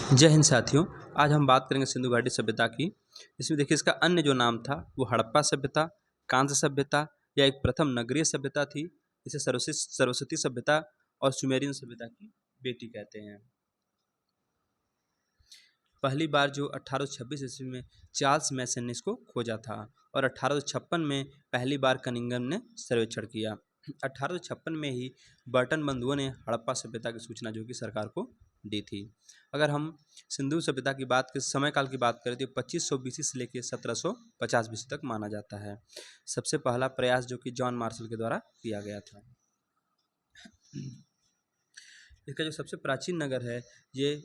जय हिंद साथियों। आज हम बात करेंगे सिंधु घाटी सभ्यता की। इसमें देखिए इसका अन्य जो नाम था वो हड़प्पा सभ्यता, कांस्य सभ्यता या एक प्रथम नगरीय सभ्यता थी। इसे सरस्वती सभ्यता और सुमेरियन सभ्यता की बेटी कहते हैं। पहली बार जो 1826 ईस्वी में चार्ल्स मैसन ने इसको खोजा था और 1856 में पहली बार कनिंघम ने सर्वेक्षण किया। 1856 में ही बर्टन बंधुओं ने हड़प्पा सभ्यता की सूचना जो कि सरकार को दी थी। अगर हम सिंधु सभ्यता की बात के समय काल की बात करें तो 2500 बीसी से लेकर 1750 बीसी तक माना जाता है। सबसे पहला प्रयास जो कि जॉन मार्शल के द्वारा किया गया था। इसका जो सबसे प्राचीन नगर है ये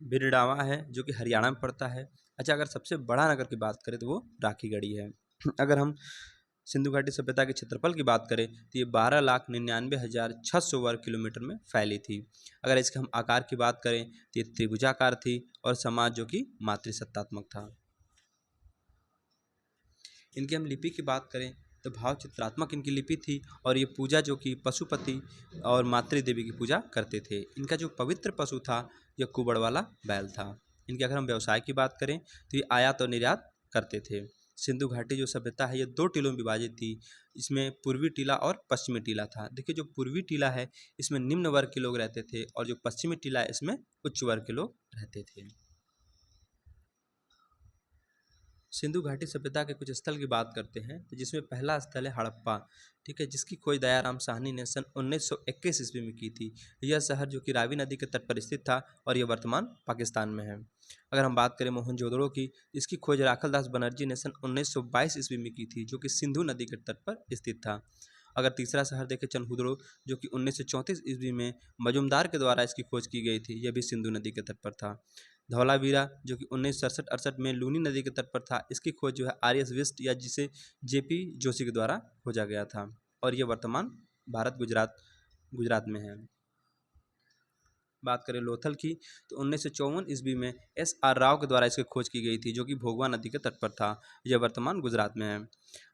भिरडावा है जो कि हरियाणा में पड़ता है। अच्छा, अगर सबसे बड़ा नगर की बात करें तो वो राखीगढ़ी है। अगर हम सिंधु घाटी सभ्यता के क्षेत्रफल की बात करें तो ये 12,99,600 वर्ग किलोमीटर में फैली थी। अगर इसके हम आकार की बात करें तो ये त्रिभुजाकार थी और समाज जो कि मातृसत्तात्मक था। इनकी हम लिपि की बात करें तो भाव चित्रात्मक इनकी लिपि थी और ये पूजा जो कि पशुपति और मातृ देवी की पूजा करते थे। इनका जो पवित्र पशु था यह कुबड़ वाला बैल था। इनके अगर हम व्यवसाय की बात करें तो ये आयात और निर्यात करते थे। सिंधु घाटी जो सभ्यता है ये 2 टीलों में विभाजित थी। इसमें पूर्वी टीला और पश्चिमी टीला था। देखिए जो पूर्वी टीला है इसमें निम्न वर्ग के लोग रहते थे और जो पश्चिमी टीला है इसमें उच्च वर्ग के लोग रहते थे। सिंधु घाटी सभ्यता के कुछ स्थल की बात करते हैं तो जिसमें पहला स्थल है हड़प्पा, ठीक है, जिसकी खोज दयाराम साहनी ने सन 1921 ईस्वी में की थी। यह शहर जो कि रावी नदी के तट पर स्थित था और यह वर्तमान पाकिस्तान में है। अगर हम बात करें मोहनजोदड़ो की, इसकी खोज राखल दास बनर्जी ने सन 1922 ईस्वी में की थी जो कि सिंधु नदी के तट पर स्थित था। अगर तीसरा शहर देखें चनहुदड़ो जो कि 1934 ईस्वी में मजुमदार के द्वारा इसकी खोज की गई थी, यह भी सिंधु नदी के तट पर था। धौलावीरा जो कि 1967-68 में लूनी नदी के तट पर था, इसकी खोज जो है आर.एस. वेस्ट या जिसे जेपी जोशी के द्वारा खोजा गया था और ये वर्तमान भारत गुजरात में है। बात करें लोथल की तो 1954 ईस्वी में S.R. राव के द्वारा इसकी खोज की गई थी जो कि भोगवा नदी के तट पर था। यह वर्तमान गुजरात में है।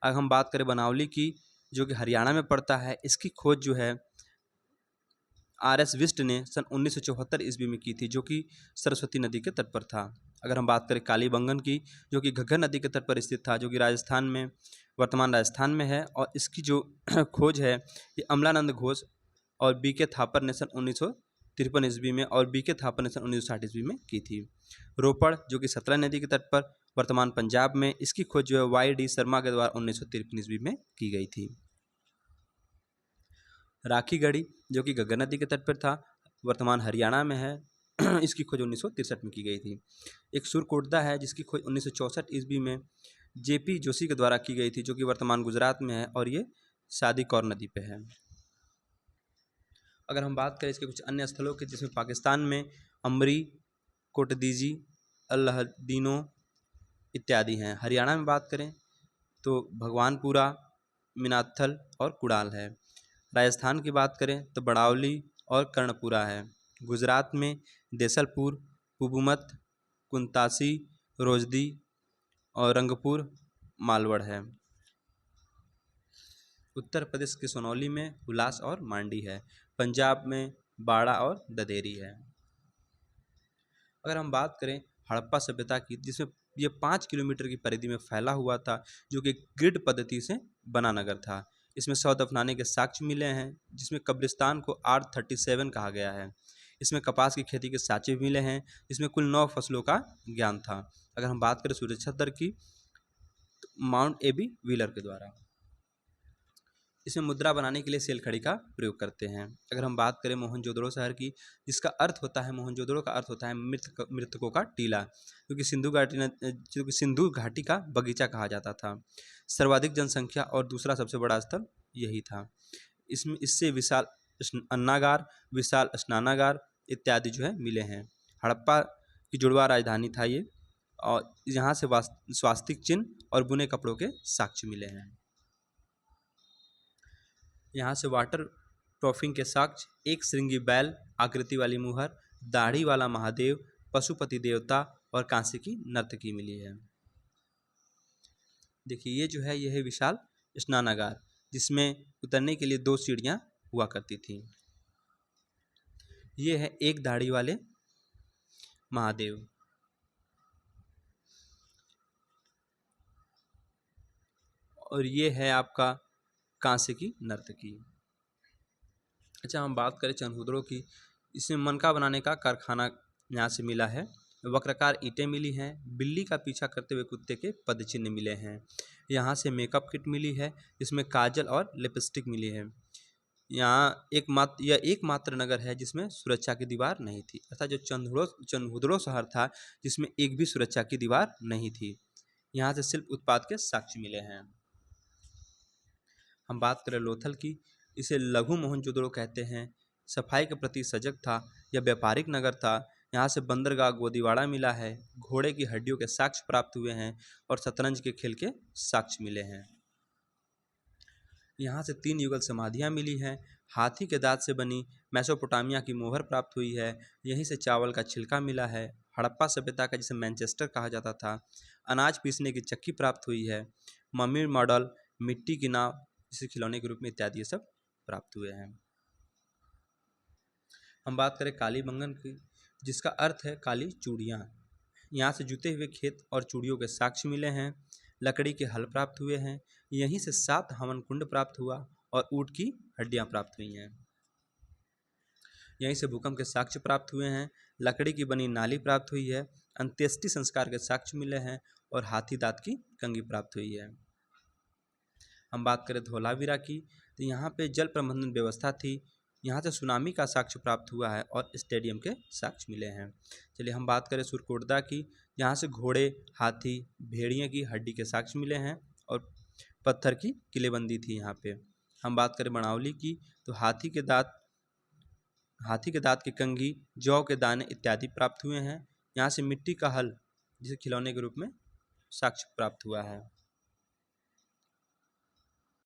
अगर हम बात करें बनावली की जो कि हरियाणा में पड़ता है, इसकी खोज जो है आर.एस. विस्ट ने सन 1974 ईस्वी में की थी जो कि सरस्वती नदी के तट पर था। अगर हम बात करें कालीबंगन की जो कि घग्गर नदी के तट पर स्थित था जो कि वर्तमान राजस्थान में है और इसकी जो खोज है ये अमलानंद घोष और बी.के. थापर ने सन 1953 ईस्वी में और बी.के. थापर ने सन 1960 ईस्वी में की थी। रोपड़ जो कि सतलज नदी के तट पर वर्तमान पंजाब में, इसकी खोज जो है वाई.डी. शर्मा के द्वारा 1953 ईस्वी में की गई थी। राखीगढ़ी जो कि घग्गर नदी के तट पर था, वर्तमान हरियाणा में है। इसकी खोज 1963 में की गई थी। एक सुरकोटदा है जिसकी खोज 1964 ईस्वी में जेपी जोशी के द्वारा की गई थी जो कि वर्तमान गुजरात में है और ये शादी कौर नदी पे है। अगर हम बात करें इसके कुछ अन्य स्थलों की जिसमें पाकिस्तान में अमरी, कोटदीजी, अल्लाहदीनो इत्यादि हैं। हरियाणा में बात करें तो भगवानपुरा, मीनाथल और कुड़ाल है। राजस्थान की बात करें तो बड़ावली और कर्णपुरा है। गुजरात में देसलपुर, पुबुमत, कुंतासी, रोजदी और रंगपुर मालवड़ है। उत्तर प्रदेश के सोनौली में हुलास और मांडी है। पंजाब में बाड़ा और ददेरी है। अगर हम बात करें हड़प्पा सभ्यता की जिसमें ये 5 किलोमीटर की परिधि में फैला हुआ था जो कि ग्रिड पद्धति से बना नगर था। इसमें शव दफनाने के साक्ष्य मिले हैं जिसमें कब्रिस्तान को R37 कहा गया है। इसमें कपास की खेती के साक्ष्य मिले हैं जिसमें कुल 9 फसलों का ज्ञान था। अगर हम बात करें सुरक्षा दर की तो माउंट एबी व्हीलर के द्वारा इसमें मुद्रा बनाने के लिए सेल खड़ी का प्रयोग करते हैं। अगर हम बात करें मोहनजोदड़ो शहर की जिसका अर्थ होता है मोहनजोदड़ो का अर्थ होता है मृतकों का टीला, क्योंकि सिंधु घाटी का बगीचा कहा जाता था। सर्वाधिक जनसंख्या और दूसरा सबसे बड़ा स्थल यही था। इससे विशाल अन्नागार, विशाल स्नानागार इत्यादि जो है मिले हैं। हड़प्पा की जुड़वा राजधानी था ये और यहाँ से स्वास्तिक चिन्ह और बुने कपड़ों के साक्ष्य मिले हैं। यहाँ से वाटर प्रूफिंग के साक्ष्य, एक श्रृंगी बैल आकृति वाली मुहर, दाढ़ी वाला महादेव, पशुपति देवता और कांसे की नर्तकी मिली है। देखिए ये जो है यह है विशाल स्नानागार जिसमें उतरने के लिए 2 सीढ़ियाँ हुआ करती थी। ये है एक दाढ़ी वाले महादेव। और ये है आपका कांसे की नर्तकी। अच्छा, हम बात करें चंदहुदड़ों की, इसमें मनका बनाने का कारखाना यहाँ से मिला है। वक्राकार ईंटें मिली हैं, बिल्ली का पीछा करते हुए कुत्ते के पदचिन्ह मिले हैं। यहाँ से मेकअप किट मिली है, इसमें काजल और लिपस्टिक मिली है। यहाँ यह एकमात्र नगर है जिसमें सुरक्षा की दीवार नहीं थी, अर्थात जो चंदहुदड़ो शहर था जिसमें एक भी सुरक्षा की दीवार नहीं थी। यहाँ से शिल्प उत्पाद के साक्ष्य मिले हैं। हम बात करें लोथल की, इसे लघु मोहनजोदड़ो कहते हैं। सफाई के प्रति सजग था, यह व्यापारिक नगर था। यहाँ से बंदरगाह गोदीवाड़ा मिला है, घोड़े की हड्डियों के साक्ष्य प्राप्त हुए हैं और शतरंज के खेल के साक्ष्य मिले हैं। यहाँ से 3 युगल समाधियाँ मिली हैं। हाथी के दांत से बनी मेसोपोटामिया की मोहर प्राप्त हुई है। यहीं से चावल का छिलका मिला है। हड़प्पा सभ्यता का, जिसे मैनचेस्टर कहा जाता था, अनाज पीसने की चक्की प्राप्त हुई है। मम्मी मॉडल, मिट्टी की नाव जिसे खिलौने के रूप में इत्यादि ये सब प्राप्त हुए हैं। हम बात करें कालीबंगन की, जिसका अर्थ है काली चूड़ियाँ। यहाँ से जुते हुए खेत और चूड़ियों के साक्ष्य मिले हैं। लकड़ी के हल प्राप्त हुए हैं। यहीं से 7 हवन कुंड प्राप्त हुआ और ऊँट की हड्डियाँ प्राप्त हुई हैं। यहीं से भूकंप के साक्ष्य प्राप्त हुए हैं। लकड़ी की बनी नाली प्राप्त हुई है। अंत्येष्टि संस्कार के साक्ष्य मिले हैं और हाथी दांत की कंघी प्राप्त हुई है। हम बात करें धोलावीरा की, तो यहाँ पे जल प्रबंधन व्यवस्था थी। यहाँ से सुनामी का साक्ष्य प्राप्त हुआ है और स्टेडियम के साक्ष्य मिले हैं। चलिए हम बात करें सुरकोटदा की, यहाँ से घोड़े, हाथी, भेड़िए की हड्डी के साक्ष्य मिले हैं और पत्थर की किलेबंदी थी यहाँ पे। हम बात करें बनावली की, तो हाथी के दांत की कंघी, जौ के दाने इत्यादि प्राप्त हुए हैं। यहाँ से मिट्टी का हल, जिसे खिलौने के रूप में साक्ष्य प्राप्त हुआ है।